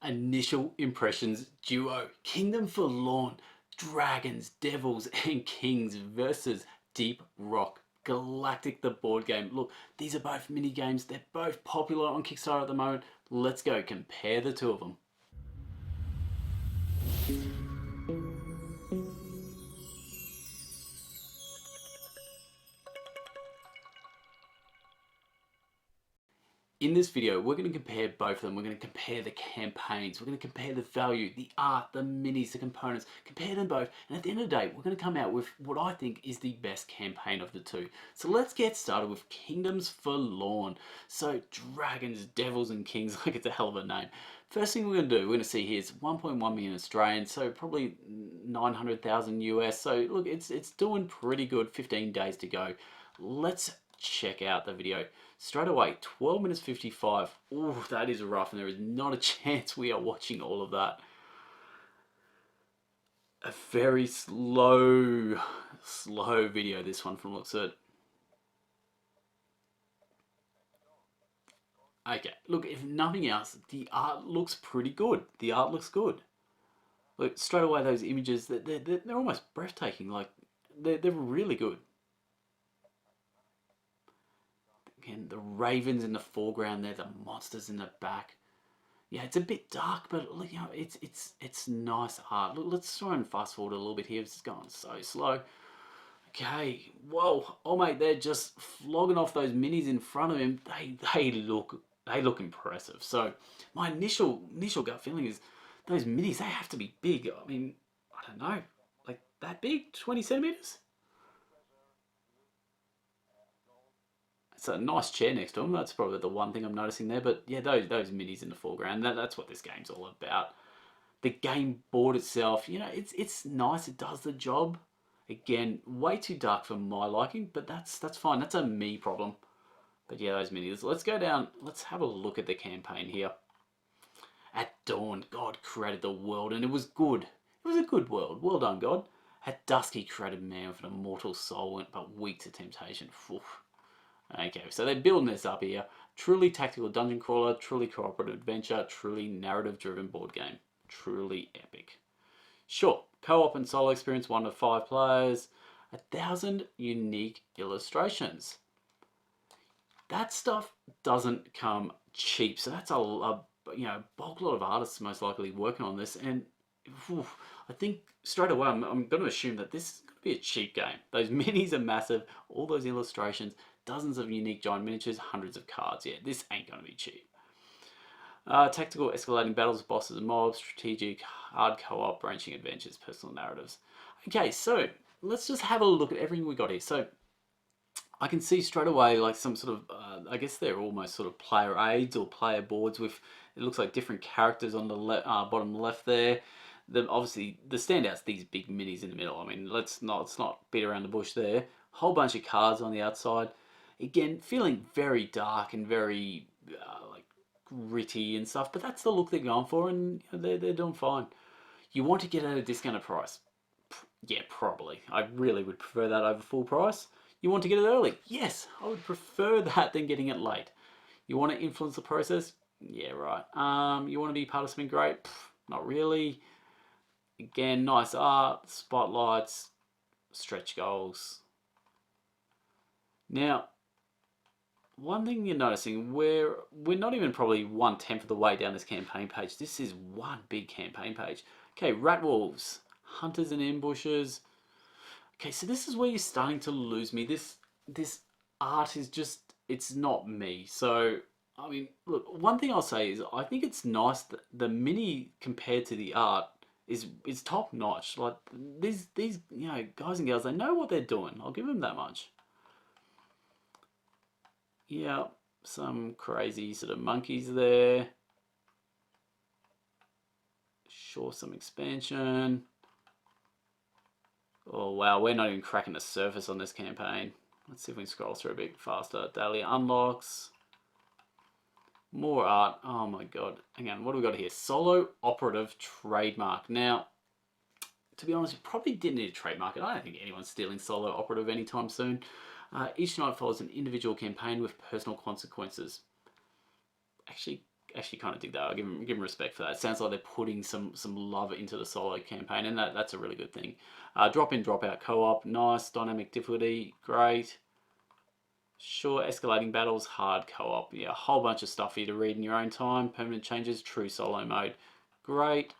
Initial impressions duo. Kingdom Forlorn. Dragons, devils, and kings versus Deep Rock Galactic, the board game. Look, these are both mini games. They're both popular on Kickstarter at the moment. Let's go compare the two of them. In this video, we're going to compare both of them. We're going to compare the campaigns. We're going to compare the value, the art, the minis, the components. Compare them both. And at the end of the day, we're going to come out with what I think is the best campaign of the two. So let's get started with Kingdoms Forlorn. So dragons, devils, and kings, like it's a hell of a name. First thing we're going to do, we're going to see here is 1.1 million Australian, so probably 900,000 US. So look, it's doing pretty good. 15 days to go. Let's check out the video. Straight away, 12 minutes 55. Oh, that is rough, and there is not a chance we are watching all of that. A very slow video, this one, from looks at it. Okay, look, if nothing else, the art looks pretty good. The art looks good. Look, straight away, those images, they're almost breathtaking. Like, they're really good. Again, the ravens in the foreground there, the monsters in the back. Yeah, it's a bit dark, but you know, it's nice art. Look, let's try and fast forward a little bit here. This is going so slow. Okay, whoa, oh mate, they're just flogging off those minis in front of him. They look impressive. So my initial gut feeling is those minis, they have to be big. I mean, I don't know, like that big, 20 centimeters. It's a nice chair next to him. That's probably the one thing I'm noticing there. But yeah, those minis in the foreground. That's what this game's all about. The game board itself, you know, it's nice. It does the job. Again, way too dark for my liking, but that's fine. That's a me problem. But yeah, those minis. Let's go down. Let's have a look at the campaign here. At dawn, God created the world, and it was good. It was a good world. Well done, God. At dusk, He created man with an immortal soul, but weak to temptation. Oof. Okay, so they're building this up here. Truly tactical dungeon crawler, truly cooperative adventure, truly narrative driven board game. Truly epic. Sure, co-op and solo experience, 1 to 5 players, 1,000 unique illustrations. That stuff doesn't come cheap, so that's a you know, bulk lot of artists most likely working on this, and oof, I think straight away I'm going to assume that this is going to be a cheap game. Those minis are massive, all those illustrations, dozens of unique giant miniatures, hundreds of cards. Yeah, this ain't going to be cheap. Tactical escalating battles, bosses and mobs, strategic, hard co-op, branching adventures, personal narratives. Okay, so let's just have a look at everything we got here. So I can see straight away like some sort of, I guess they're almost sort of player aids or player boards with, it looks like different characters on the bottom left there. Obviously the standouts, these big minis in the middle. I mean, let's not beat around the bush there. Whole bunch of cards on the outside. Again, feeling very dark and very like gritty and stuff, but that's the look they're going for, and you know, they're doing fine. You want to get at a discounted price? Yeah, probably. I really would prefer that over full price. You want to get it early? Yes, I would prefer that than getting it late. You want to influence the process? Yeah, right. You want to be part of something great? Not really. Again, nice art, spotlights, stretch goals. Now, one thing you're noticing, we're not even probably 1/10 of the way down this campaign page. This is one big campaign page. Okay, rat wolves, hunters and ambushes. Okay, so this is where you're starting to lose me. This art is just, it's not me. So I mean, look, one thing I'll say is I think it's nice that the mini compared to the art is top notch. Like these you know, guys and girls, they know what they're doing. I'll give them that much. Yeah, some crazy sort of monkeys there. Sure, some expansion. Oh wow, we're not even cracking the surface on this campaign. Let's see if we can scroll through a bit faster. Daily unlocks. More art. Oh my god. Again, what do we got here? Solo operative trademark. Now, to be honest, you probably didn't need a trademark it. I don't think anyone's stealing solo operative anytime soon. Each night follows an individual campaign with personal consequences. Actually, actually kind of dig that. I'll give them respect for that. It sounds like they're putting some love into the solo campaign, and that's a really good thing. Drop in, drop out co-op, nice. Dynamic difficulty, great. Sure, escalating battles, hard co-op. Yeah, a whole bunch of stuff for you to read in your own time. Permanent changes, true solo mode, great.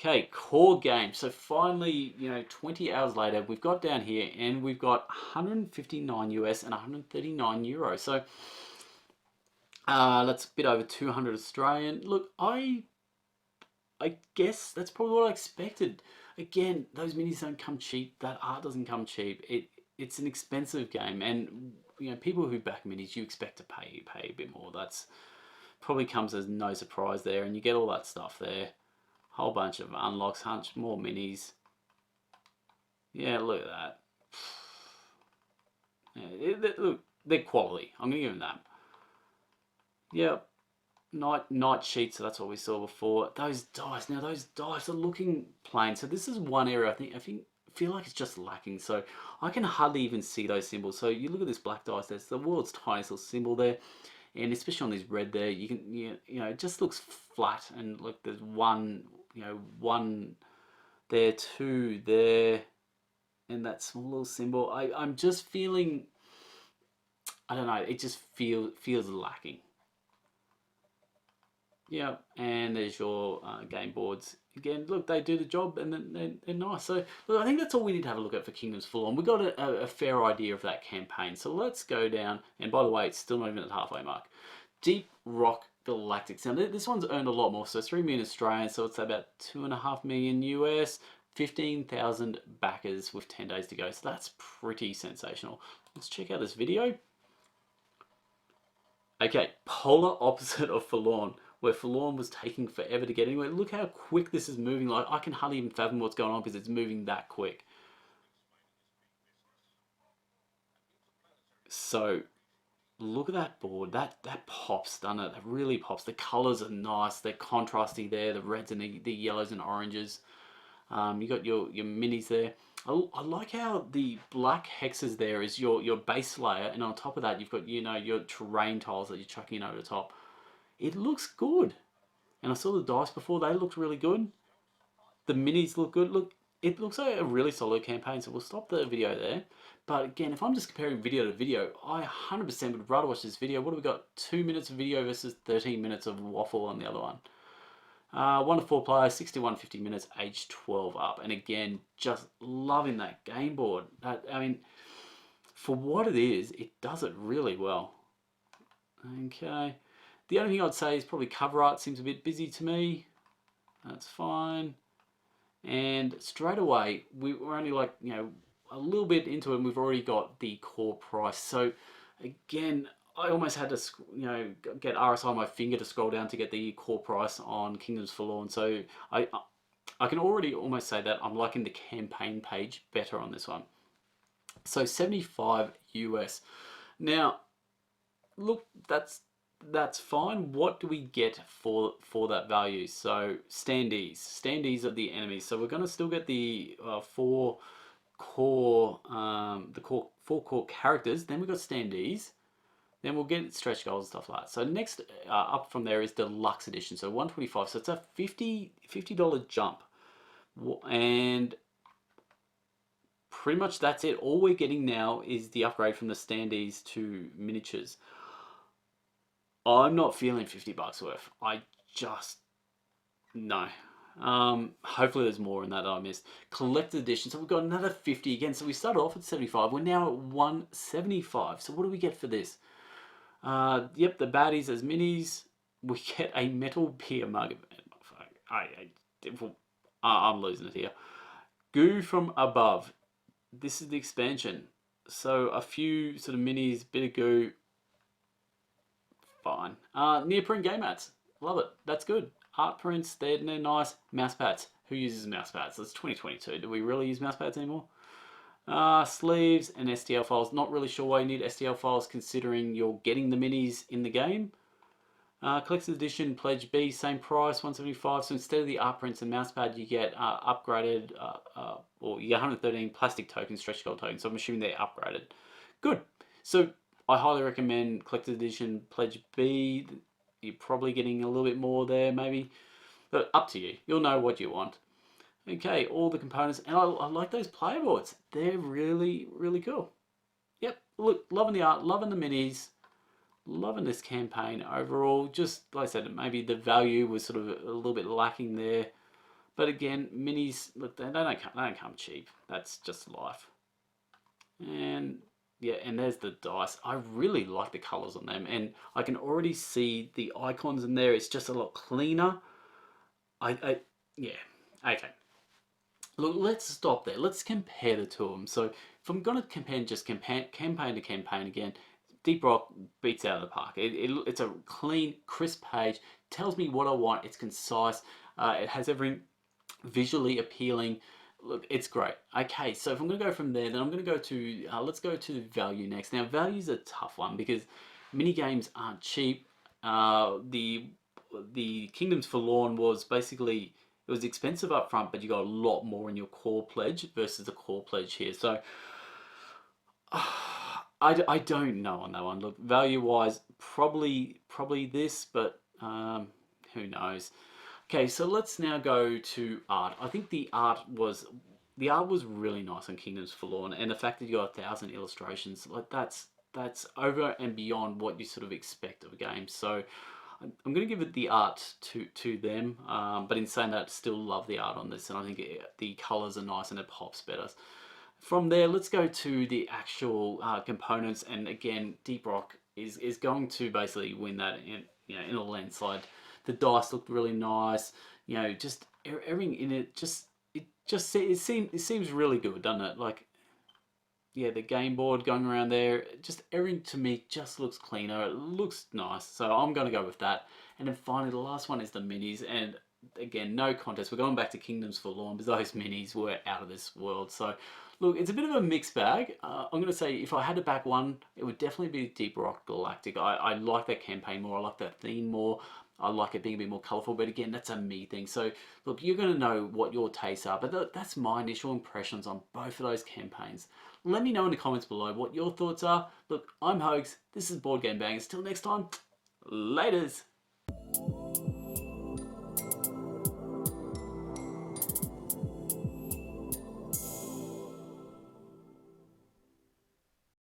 Okay, core game. So finally, 20 hours later, we've got down here and we've got 159 US and 139 euros. So that's a bit over 200 Australian. Look, I guess that's probably what I expected. Again, those minis don't come cheap. That art doesn't come cheap. It's an expensive game, and people who back minis, you expect to pay a bit more. That's probably comes as no surprise there, and you get all that stuff there. Whole bunch of unlocks, more minis. Yeah, look at that. Yeah, look, they're quality. I'm gonna give them that. Yep. Night sheets, so that's what we saw before. Those dice, now those dice are looking plain. So this is one area I feel like it's just lacking. So I can hardly even see those symbols. So you look at this black dice, there's the world's tiniest little symbol there. And especially on this red there, you can, it just looks flat. And look, there's one, one there, two there, and that small little symbol. I'm just feeling, I don't know, it just feels lacking. Yeah, and there's your game boards. Again, look, they do the job, and they're nice. So, look, I think that's all we need to have a look at for Kingdoms Forlorn. We've got a fair idea of that campaign. So let's go down, and by the way, it's still not even at the halfway mark. Deep Rock Galactic. Now, this one's earned a lot more, so 3 million Australian, so it's about 2.5 million US, 15,000 backers with 10 days to go. So that's pretty sensational. Let's check out this video. Okay, polar opposite of Forlorn, where Forlorn was taking forever to get anywhere. Look how quick this is moving. Like, I can hardly even fathom what's going on because it's moving that quick. So, look at that board. That pops, doesn't it? That really pops. The colors are nice. They're contrasty there. The reds and the yellows and oranges. You got your minis there. I like how the black hexes there is your base layer, and on top of that you've got your terrain tiles that you're chucking over the top. It looks good, and I saw the dice before. They looked really good. The minis look good. Look, it looks like a really solid campaign. So we'll stop the video there. But again, if I'm just comparing video to video, I 100% would rather watch this video. What have we got? 2 minutes of video versus 13 minutes of waffle on the other one. 1 to 4 players, 61 50 minutes, age 12 up. And again, just loving that game board. I mean, for what it is, it does it really well. Okay. The only thing I'd say is probably cover art seems a bit busy to me. That's fine. And straight away, we're only like, a little bit into it, and we've already got the core price. So again, I almost had to, get RSI on my finger to scroll down to get the core price on Kingdoms Forlorn. So I can already almost say that I'm liking the campaign page better on this one. So 75 US. Now, look, that's fine. What do we get for that value? So standees are the enemies. So we're going to still get the four core characters. Then we've got standees. Then we'll get stretch goals and stuff like that. So next up from there is Deluxe Edition. So 125. So it's a $50 jump. And pretty much that's it. All we're getting now is the upgrade from the standees to miniatures. I'm not feeling $50 worth. I just, no. Hopefully there's more in that I missed. Collector's Edition. So we've got another 50 again. So we started off at 75. We're now at 175. So what do we get for this? Yep, the baddies as minis. We get a metal beer mug. I'm losing it here. Goo from Above. This is the expansion. So a few sort of minis, bit of goo. Fine. Neoprene game mats. Love it. That's good. Art prints, they're nice. Mouse pads. Who uses mouse pads? It's 2022. Do we really use mouse pads anymore? Sleeves and STL files. Not really sure why you need STL files considering you're getting the minis in the game. Collector's Edition Pledge B, same price, 175. So instead of the art prints and mouse pad, you get upgraded, or you get 113 plastic tokens, stretch gold tokens. So I'm assuming they're upgraded. Good. So I highly recommend Collector's Edition Pledge B. you're probably getting a little bit more there maybe. But up to you. You'll know what you want. Okay, all the components. And I like those player boards. They're really, really cool. Yep, look, loving the art, loving the minis, loving this campaign overall. Just like I said, maybe the value was sort of a little bit lacking there. But again, minis, look, they don't come cheap. That's just life. And yeah, and there's the dice. I really like the colors on them, and I can already see the icons in there. It's just a lot cleaner. Yeah, okay. Look, let's stop there. Let's compare the two of them. So if I'm going to compare just campaign to campaign again, Deep Rock beats out of the park. It's a clean, crisp page. Tells me what I want. It's concise. It has everything visually appealing. Look, it's great. Okay, so if I'm going to go from there, then I'm going to go to, let's go to value next. Now, value's a tough one because mini games aren't cheap. The Kingdoms Forlorn was basically, it was expensive up front, but you got a lot more in your core pledge versus the core pledge here. So I don't know on that one. Look, value wise, probably this, but who knows. Okay, so let's now go to art. I think the art was really nice on Kingdoms Forlorn, and the fact that you got 1,000 illustrations, like that's over and beyond what you sort of expect of a game. So I'm going to give it the art to them, but in saying that, still love the art on this, and I think the colors are nice and it pops better. From there, let's go to the actual components, and again, Deep Rock is going to basically win that in a landslide. The dice looked really nice, just everything in it. It seems really good, doesn't it? Like, yeah, the game board going around there, just everything to me just looks cleaner. It looks nice, so I'm going to go with that. And then finally, the last one is the minis, and again, no contest. We're going back to Kingdoms Forlorn because those minis were out of this world. So, look, it's a bit of a mixed bag. I'm going to say if I had to back one, it would definitely be Deep Rock Galactic. I like that campaign more. I like that theme more. I like it being a bit more colourful, but again, that's a me thing. So, look, you're going to know what your tastes are, but that's my initial impressions on both of those campaigns. Let me know in the comments below what your thoughts are. Look, I'm Hoax. This is Board Game Bang. Until next time, laters.